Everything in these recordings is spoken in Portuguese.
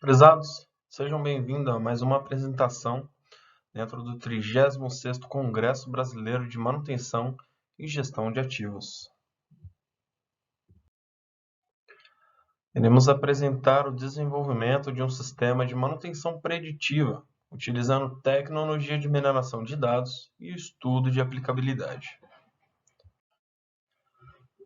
Prezados, sejam bem-vindos a mais uma apresentação dentro do 36º Congresso Brasileiro de Manutenção e Gestão de Ativos. Iremos apresentar o desenvolvimento de um sistema de manutenção preditiva, utilizando tecnologia de mineração de dados e estudo de aplicabilidade.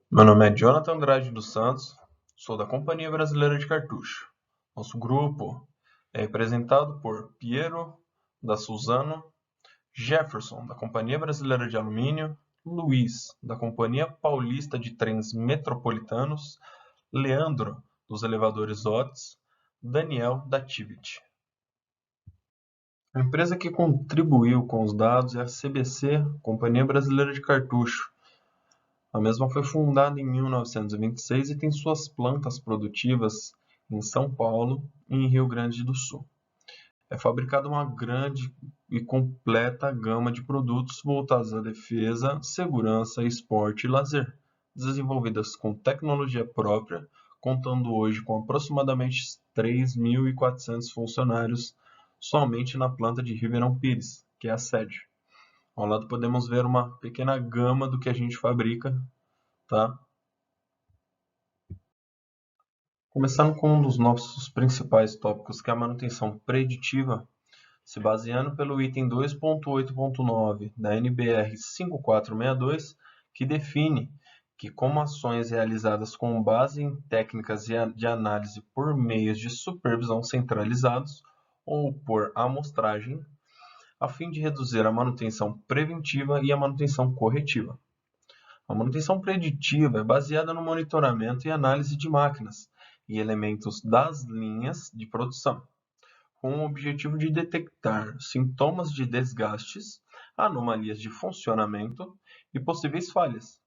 Meu nome é Jonathan Andrade dos Santos, sou da Companhia Brasileira de Cartucho. Nosso grupo é representado por Piero da Suzano, Jefferson, da Companhia Brasileira de Alumínio, Luiz, da Companhia Paulista de Trens Metropolitanos, Leandro, dos Elevadores Otis, Daniel, da Tivit. A empresa que contribuiu com os dados é a CBC, Companhia Brasileira de Cartucho. A mesma foi fundada em 1926 e tem suas plantas produtivas em São Paulo e em Rio Grande do Sul. É fabricada uma grande e completa gama de produtos voltados à defesa, segurança, esporte e lazer, desenvolvidas com tecnologia própria, contando hoje com aproximadamente 3.400 funcionários somente na planta de Ribeirão Pires, que é a sede. Ao lado podemos ver uma pequena gama do que a gente fabrica, tá? Começando com um dos nossos principais tópicos, que é a manutenção preditiva, se baseando pelo item 2.8.9 da NBR 5462, que define que, como ações realizadas com base em técnicas de análise por meios de supervisão centralizados ou por amostragem, a fim de reduzir a manutenção preventiva e a manutenção corretiva. A manutenção preditiva é baseada no monitoramento e análise de máquinas e elementos das linhas de produção, com o objetivo de detectar sintomas de desgastes, anomalias de funcionamento e possíveis falhas,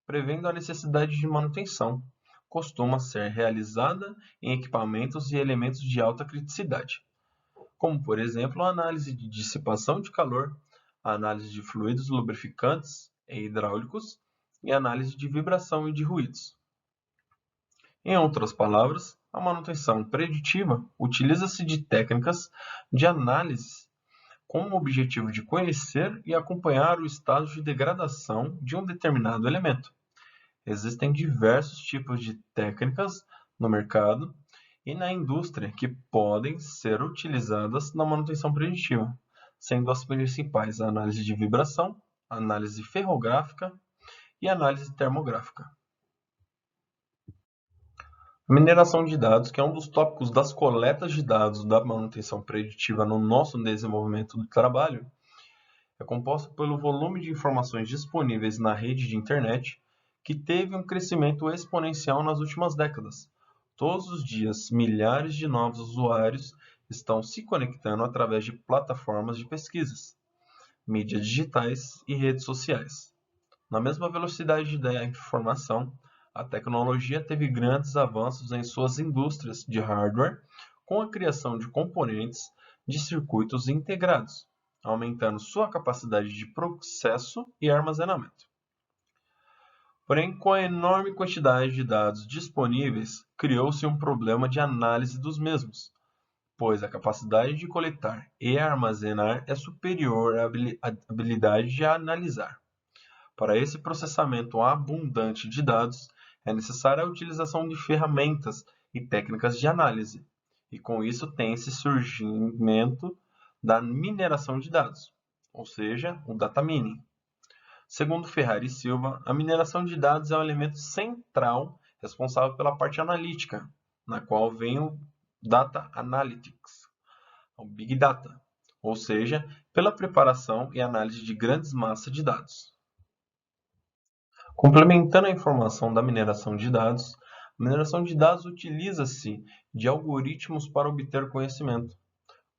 prevendo a necessidade de manutenção. Costuma ser realizada em equipamentos e elementos de alta criticidade, como, por exemplo, a análise de dissipação de calor, a análise de fluidos lubrificantes e hidráulicos e a análise de vibração e de ruídos. Em outras palavras, a manutenção preditiva utiliza-se de técnicas de análise com o objetivo de conhecer e acompanhar o estado de degradação de um determinado elemento. Existem diversos tipos de técnicas no mercado e na indústria que podem ser utilizadas na manutenção preditiva, sendo as principais a análise de vibração, a análise ferrográfica e a análise termográfica. A mineração de dados, que é um dos tópicos das coletas de dados da manutenção preditiva no nosso desenvolvimento do trabalho, é composta pelo volume de informações disponíveis na rede de internet, que teve um crescimento exponencial nas últimas décadas. Todos os dias, milhares de novos usuários estão se conectando através de plataformas de pesquisas, mídias digitais e redes sociais. Na mesma velocidade da informação, a tecnologia teve grandes avanços em suas indústrias de hardware, com a criação de componentes de circuitos integrados, aumentando sua capacidade de processo e armazenamento. Porém, com a enorme quantidade de dados disponíveis, criou-se um problema de análise dos mesmos, pois a capacidade de coletar e armazenar é superior à habilidade de analisar. Para esse processamento abundante de dados, é necessária a utilização de ferramentas e técnicas de análise, e com isso tem esse surgimento da mineração de dados, ou seja, o data mining. Segundo Ferrari e Silva, a mineração de dados é um elemento central responsável pela parte analítica, na qual vem o Data Analytics, o Big Data, ou seja, pela preparação e análise de grandes massas de dados. Complementando a informação da mineração de dados, a mineração de dados utiliza-se de algoritmos para obter conhecimento.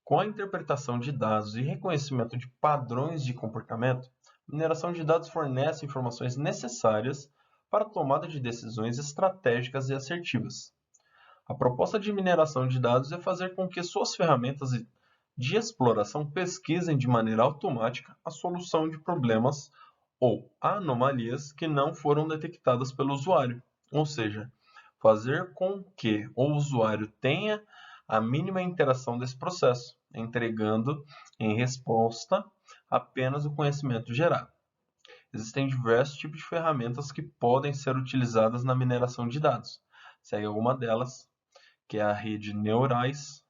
Com a interpretação de dados e reconhecimento de padrões de comportamento, a mineração de dados fornece informações necessárias para a tomada de decisões estratégicas e assertivas. A proposta de mineração de dados é fazer com que suas ferramentas de exploração pesquisem de maneira automática a solução de problemas ou anomalias que não foram detectadas pelo usuário, ou seja, fazer com que o usuário tenha a mínima interação desse processo, entregando em resposta apenas o conhecimento gerado. Existem diversos tipos de ferramentas que podem ser utilizadas na mineração de dados. Segue alguma delas, que é a rede neurais,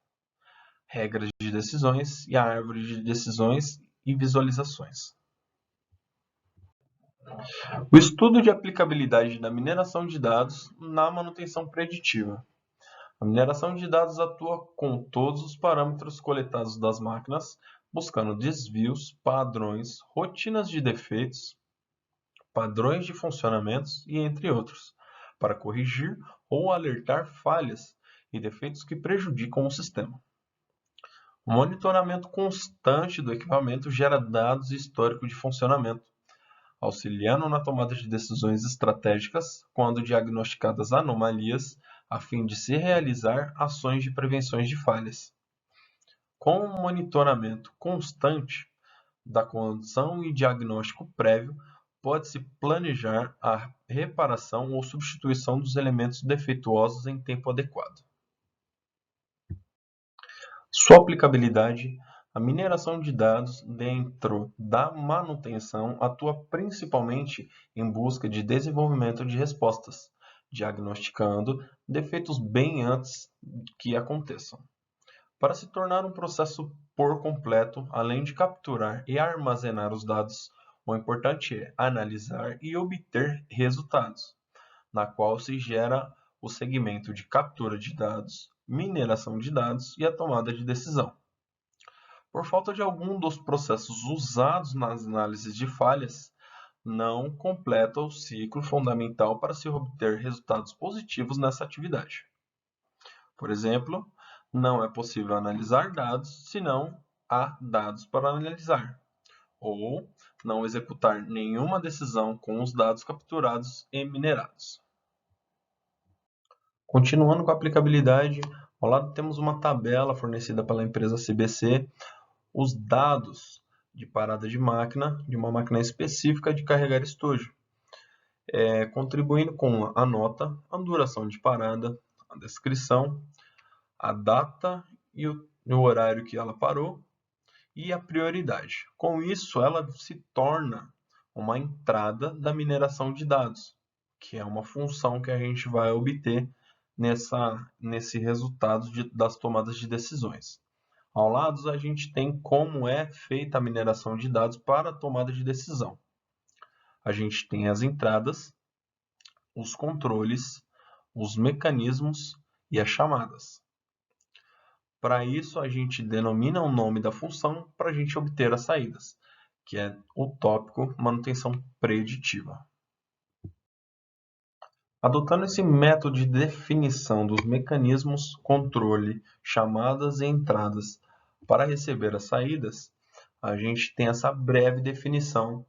regras de decisões e a árvore de decisões e visualizações. O estudo de aplicabilidade da mineração de dados na manutenção preditiva. A mineração de dados atua com todos os parâmetros coletados das máquinas, buscando desvios, padrões, rotinas de defeitos, padrões de funcionamentos e entre outros, para corrigir ou alertar falhas e defeitos que prejudicam o sistema. O monitoramento constante do equipamento gera dados e histórico de funcionamento, auxiliando na tomada de decisões estratégicas quando diagnosticadas anomalias, a fim de se realizar ações de prevenção de falhas. Com o monitoramento constante da condição e diagnóstico prévio, pode-se planejar a reparação ou substituição dos elementos defeituosos em tempo adequado. Sua aplicabilidade. A mineração de dados dentro da manutenção atua principalmente em busca de desenvolvimento de respostas, diagnosticando defeitos bem antes que aconteçam. Para se tornar um processo por completo, além de capturar e armazenar os dados, o importante é analisar e obter resultados, na qual se gera o segmento de captura de dados, mineração de dados e a tomada de decisão. Por falta de algum dos processos usados nas análises de falhas, não completa o ciclo fundamental para se obter resultados positivos nessa atividade. Por exemplo, não é possível analisar dados se não há dados para analisar, ou não executar nenhuma decisão com os dados capturados e minerados. Continuando com a aplicabilidade, ao lado temos uma tabela fornecida pela empresa CBC, os dados de parada de máquina, de uma máquina específica de carregar estojo, contribuindo com a nota, a duração de parada, a descrição, a data e o horário que ela parou e a prioridade. Com isso, ela se torna uma entrada da mineração de dados, que é uma função que a gente vai obter nesse resultado das tomadas de decisões. Ao lado, a gente tem como é feita a mineração de dados para a tomada de decisão. A gente tem as entradas, os controles, os mecanismos e as chamadas. Para isso, a gente denomina o nome da função para a gente obter as saídas, que é o tópico manutenção preditiva. Adotando esse método de definição dos mecanismos, controle, chamadas e entradas para receber as saídas, a gente tem essa breve definição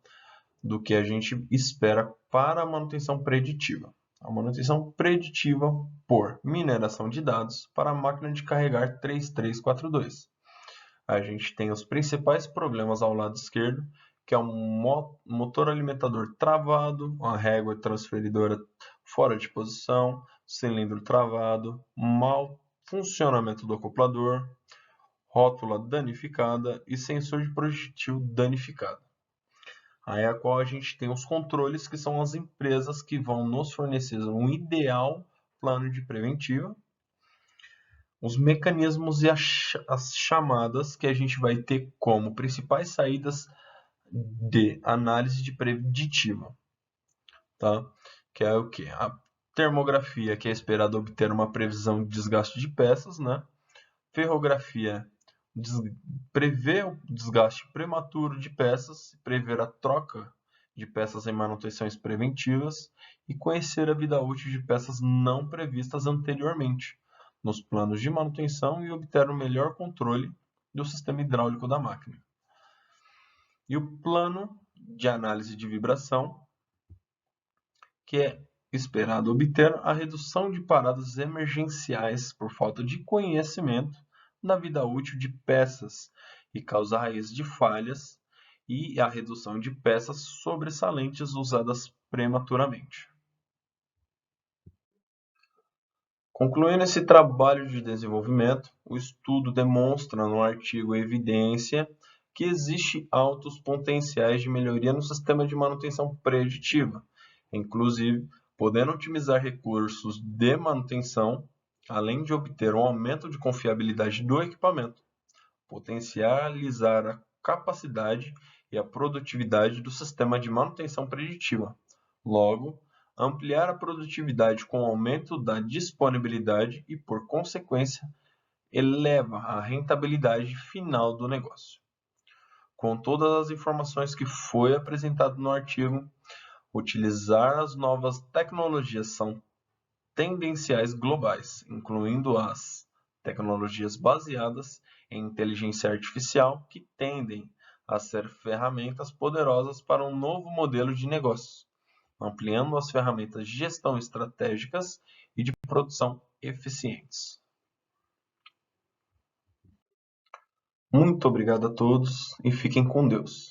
do que a gente espera para a manutenção preditiva. A manutenção preditiva por mineração de dados para a máquina de carregar 3342. A gente tem os principais problemas ao lado esquerdo, que é um motor alimentador travado, uma régua transferidora fora de posição, cilindro travado, mau funcionamento do acoplador, rótula danificada e sensor de projetil danificado. Aí a qual a gente tem os controles, que são as empresas que vão nos fornecer um ideal plano de preventiva, os mecanismos e as chamadas que a gente vai ter como principais saídas de análise de preditiva, tá? Que é o que? A termografia, que é esperado obter uma previsão de desgaste de peças, né? Ferrografia, prever o desgaste prematuro de peças, prever a troca de peças em manutenções preventivas e conhecer a vida útil de peças não previstas anteriormente nos planos de manutenção e obter o melhor controle do sistema hidráulico da máquina. E o plano de análise de vibração, que é esperado obter a redução de paradas emergenciais por falta de conhecimento da vida útil de peças e causa raiz de falhas e a redução de peças sobressalentes usadas prematuramente. Concluindo esse trabalho de desenvolvimento, o estudo demonstra no artigo evidência que existe altos potenciais de melhoria no sistema de manutenção preditiva, inclusive podendo otimizar recursos de manutenção, além de obter um aumento de confiabilidade do equipamento, potencializar a capacidade e a produtividade do sistema de manutenção preditiva. Logo, ampliar a produtividade com o aumento da disponibilidade e, por consequência, eleva a rentabilidade final do negócio. Com todas as informações que foi apresentado no artigo, utilizar as novas tecnologias são tendenciais globais, incluindo as tecnologias baseadas em inteligência artificial, que tendem a ser ferramentas poderosas para um novo modelo de negócio, ampliando as ferramentas de gestão estratégicas e de produção eficientes. Muito obrigado a todos e fiquem com Deus.